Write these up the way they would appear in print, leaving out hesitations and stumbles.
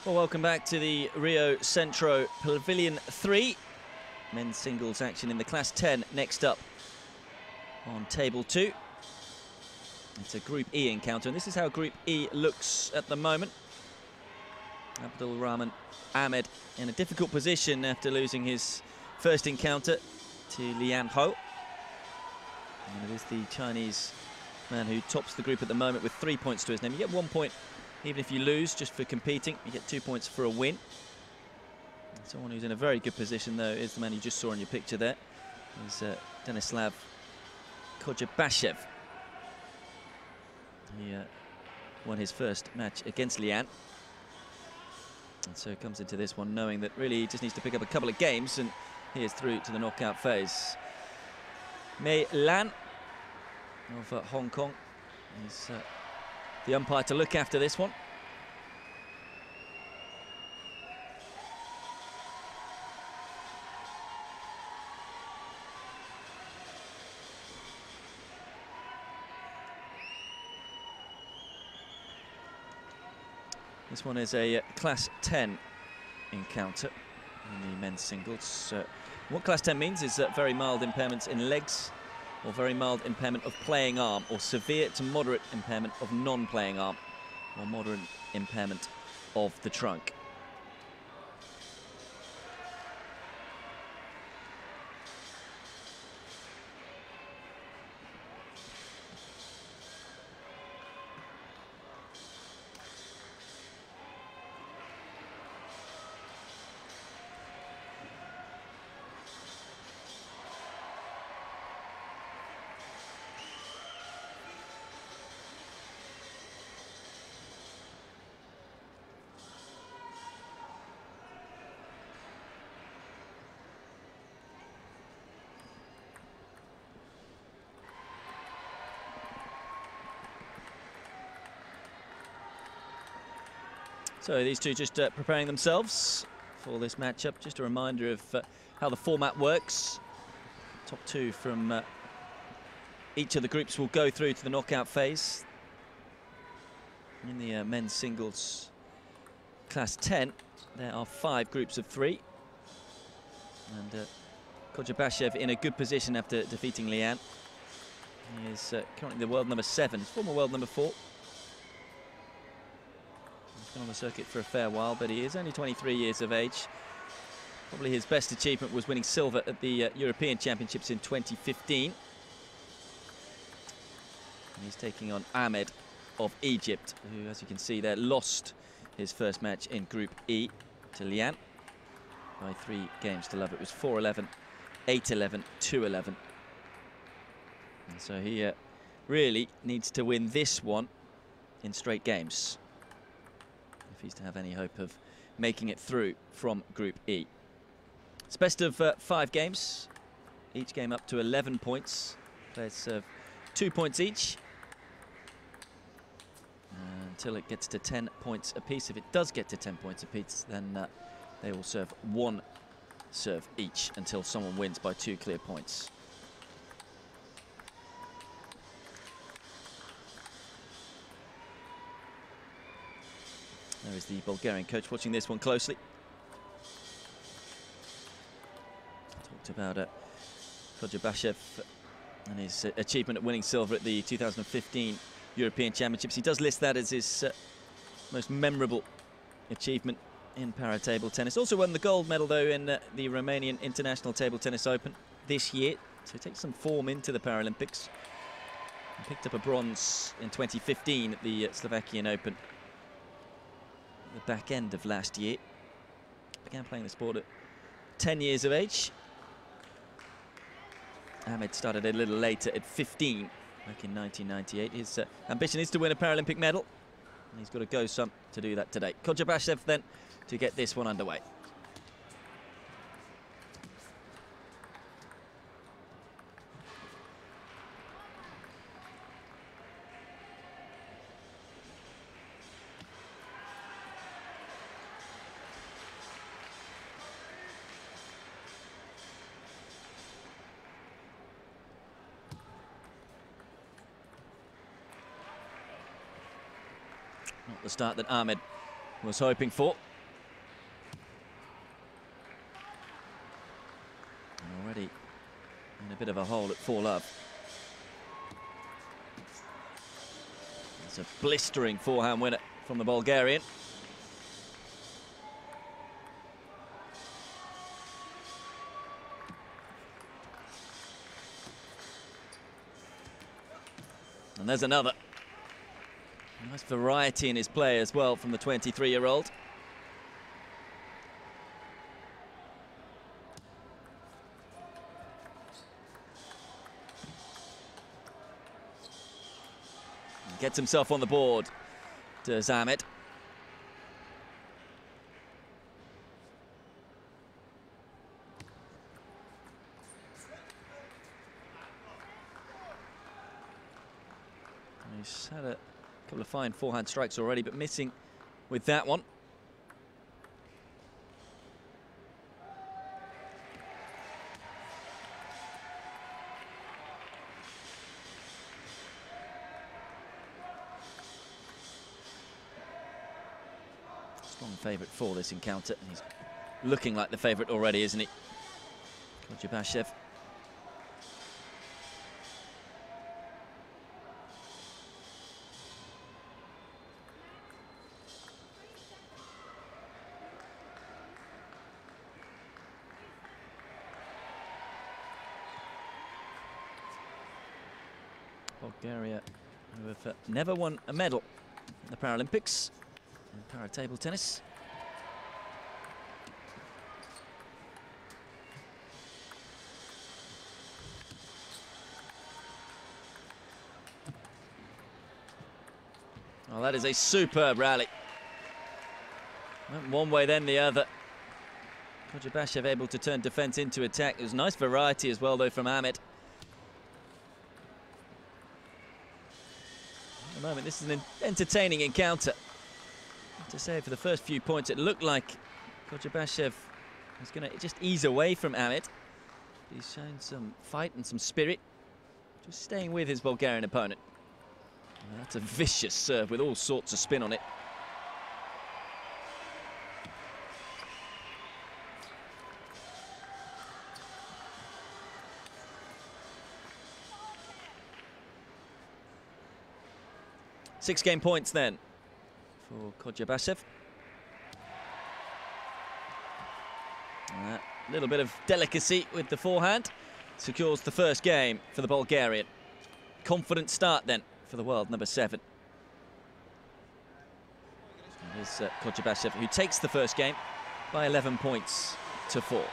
Well, welcome back to the Rio Centro Pavilion 3. Men's singles action in the Class 10 next up on Table 2. It's a Group E encounter, and this is how Group E looks at the moment. Abdelrahman AHMED in a difficult position after losing his first encounter to Lian Ho. And it is the Chinese man who tops the group at the moment with 3 points to his name. You get 1 point even if you lose, just for competing. You get 2 points for a win. And someone who's in a very good position, though, is the man you just saw in your picture there. Is Denislav KODJABASHEV. He won his first match against Lian. And so comes into this one knowing that really he just needs to pick up a couple of games, and he is through to the knockout phase. Mei Lan of Hong Kong is the umpire to look after this one. This one is a Class 10 encounter in the men's singles. What Class 10 means is very mild impairments in legs, or very mild impairment of playing arm, or severe to moderate impairment of non-playing arm, or moderate impairment of the trunk. So these two just preparing themselves for this matchup. Just a reminder of how the format works. Top two from each of the groups will go through to the knockout phase. In the men's singles Class 10, there are 5 groups of 3. And KODJABASHEV in a good position after defeating Lian. He is currently the world number 7, former world number 4. Been on the circuit for a fair while, but he is only 23 years of age. Probably his best achievement was winning silver at the European Championships in 2015. And he's taking on AHMED of Egypt, who, as you can see there, lost his first match in Group E to Lian by 3 games to love. It was 4-11, 8-11, 2-11. And so he really needs to win this one in straight games if he's to have any hope of making it through from Group E. It's best of 5 games, each game up to 11 points. Players serve 2 points each until it gets to 10 points apiece. If it does get to 10 points apiece, then they will serve 1 serve each until someone wins by 2 clear points. There is the Bulgarian coach watching this one closely. Talked about KODJABASHEV and his achievement at winning silver at the 2015 European Championships. He does list that as his most memorable achievement in para-table tennis. Also won the gold medal, though, in the Romanian International Table Tennis Open this year. So he takes some form into the Paralympics. He picked up a bronze in 2015 at the Slovakian Open. The back end of last year. Began playing the sport at 10 years of age. AHMED started a little later at 15 back in 1998. His ambition is to win a Paralympic medal, and he's got to go some to do that today. KODJABASHEV then to get this one underway. Not the start that AHMED was hoping for. bit of a hole at 4-love. It's a blistering forehand winner from the Bulgarian. And there's another. Nice variety in his play as well from the 23-year-old. Gets himself on the board, does AHMED. He's had a couple of fine forehand strikes already, but missing with that one. Strong favourite for this encounter. He's looking like the favourite already, isn't he? KODJABASHEV. Bulgaria, who have never won a medal in the Paralympics in para-table tennis. Well, that is a superb rally. Went one way, then the other. KODJABASHEV able to turn defence into attack. It was nice variety as well, though, from AHMED. At the moment, this is an entertaining encounter. To say, for the first few points, it looked like KODJABASHEV was going to just ease away from AHMED. He's shown some fight and some spirit, just staying with his Bulgarian opponent. Well, that's a vicious serve with all sorts of spin on it. Six-game points then for KODJABASHEV. A little bit of delicacy with the forehand secures the first game for the Bulgarian. Confident start then for the world number 7. Here's KODJABASHEV, who takes the first game by 11 points to 4.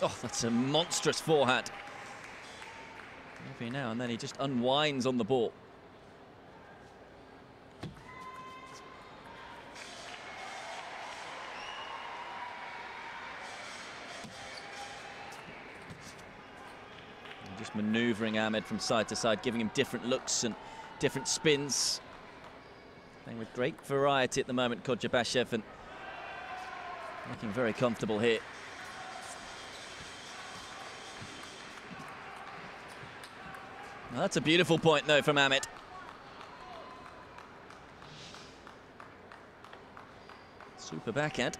Oh, that's a monstrous forehand. Every now and then he just unwinds on the ball. And just manoeuvring AHMED from side to side, giving him different looks and different spins. Playing with great variety at the moment, KODJABASHEV, and looking very comfortable here. Well, that's a beautiful point, though, from AHMED. Super backhand.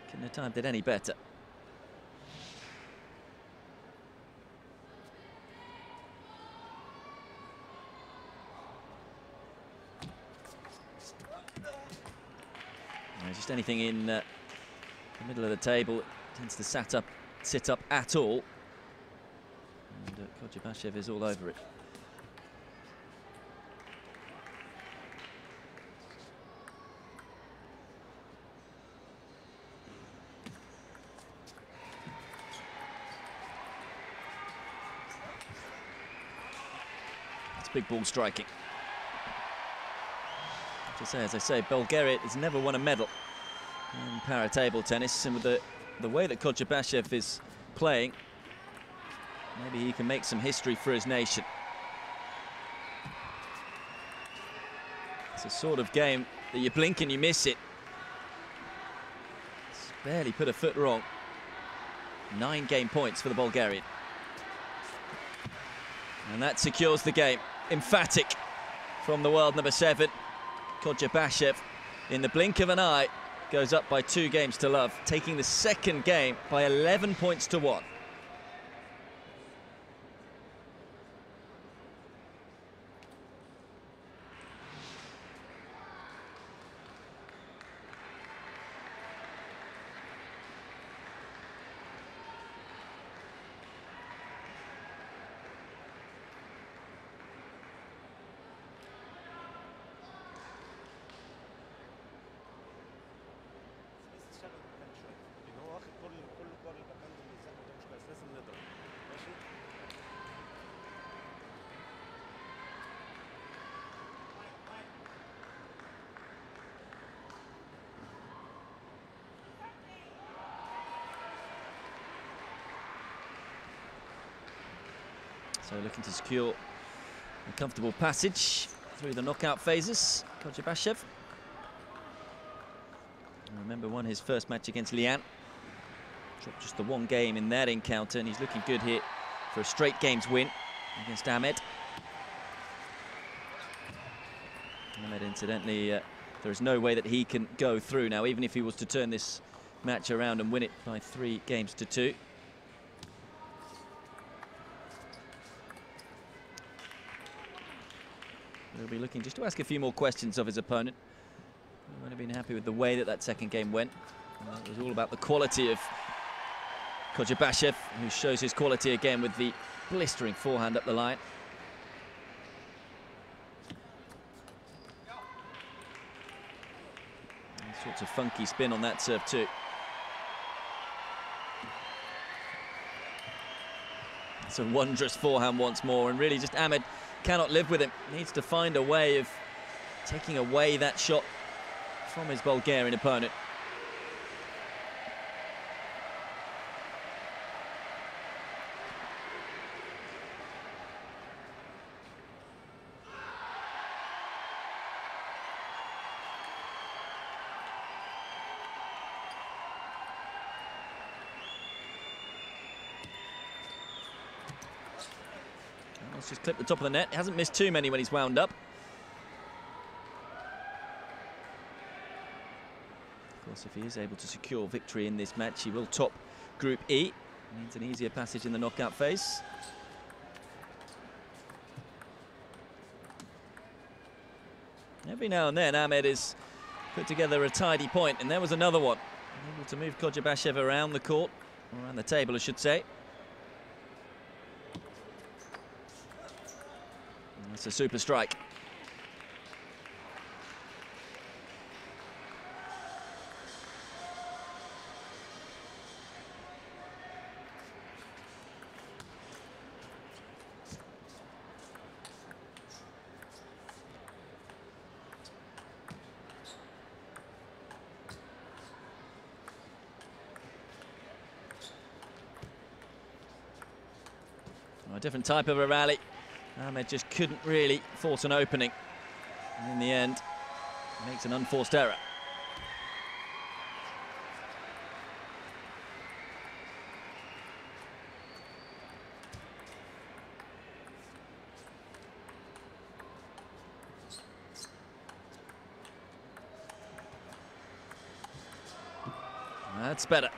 Couldn't have timed it any better. Just anything in the middle of the table tends to sit up at all. And KODJABASHEV is all over it. It's big ball striking. As I say, Bulgaria has never won a medal in para-table tennis, and with the way that KODJABASHEV is playing, maybe he can make some history for his nation. It's a sort of game that you blink and you miss it. It's barely put a foot wrong. 9 game points for the Bulgarian. And that secures the game. Emphatic from the world number 7. KODJABASHEV, in the blink of an eye, goes up by 2 games to love, taking the second game by 11 points to 1. So looking to secure a comfortable passage through the knockout phases, KODJABASHEV. Remember, won his first match against Lian. Dropped just the 1 game in that encounter, and he's looking good here for a straight games win against AHMED. AHMED, incidentally, there is no way that he can go through now, even if he was to turn this match around and win it by 3 games to 2. He'll be looking just to ask a few more questions of his opponent. He won't have been happy with the way that that second game went. It was all about the quality of KODJABASHEV, who shows his quality again with the blistering forehand up the line. All sorts of funky spin on that serve too. It's a wondrous forehand once more, and really just AHMED cannot live with him. Needs to find a way of taking away that shot from his Bulgarian opponent. Let's just clip the top of the net. He hasn't missed too many when he's wound up. Of course, if he is able to secure victory in this match, he will top Group E. Means an easier passage in the knockout phase. Every now and then, AHMED is put together a tidy point, and there was another one. Able to move KODJABASHEV around the court, or around the table, I should say. That's a super strike. A different type of a rally. AHMED just couldn't really force an opening. And in the end, makes an unforced error. That's better.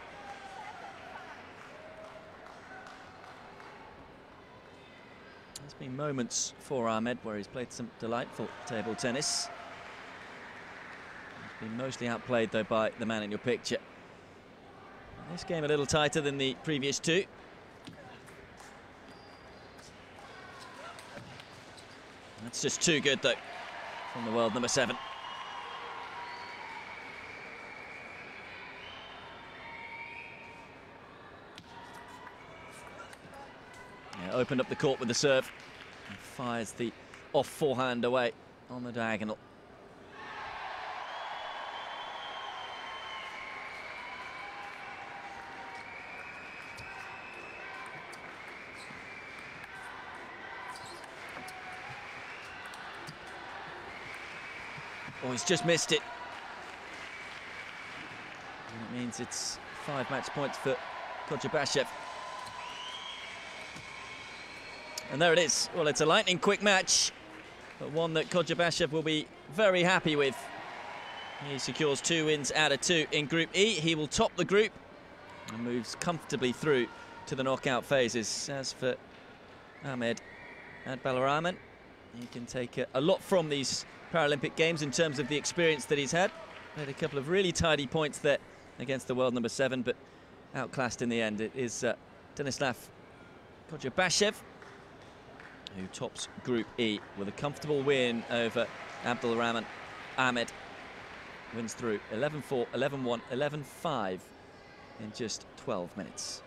There's been moments for AHMED where he's played some delightful table tennis. He's Been mostly outplayed, though, by the man in your picture. This game a little tighter than the previous two. That's just too good, though, from the world number 7. Yeah, opened up the court with the serve and fires the off forehand away on the diagonal. Oh, he's just missed it. And it means it's 5 match points for KODJABASHEV. And there it is. Well, it's a lightning quick match, but one that KODJABASHEV will be very happy with. He secures 2 wins out of 2 in Group E. He will top the group and moves comfortably through to the knockout phases. As for AHMED Abdelrahman, he can take a lot from these Paralympic Games in terms of the experience that he's had. Had a couple of really tidy points there against the world number 7, but outclassed in the end. It is Denislav KODJABASHEV who tops Group E with a comfortable win over Abdelrahman. AHMED wins through 11-4, 11-1, 11-5 in just 12 minutes.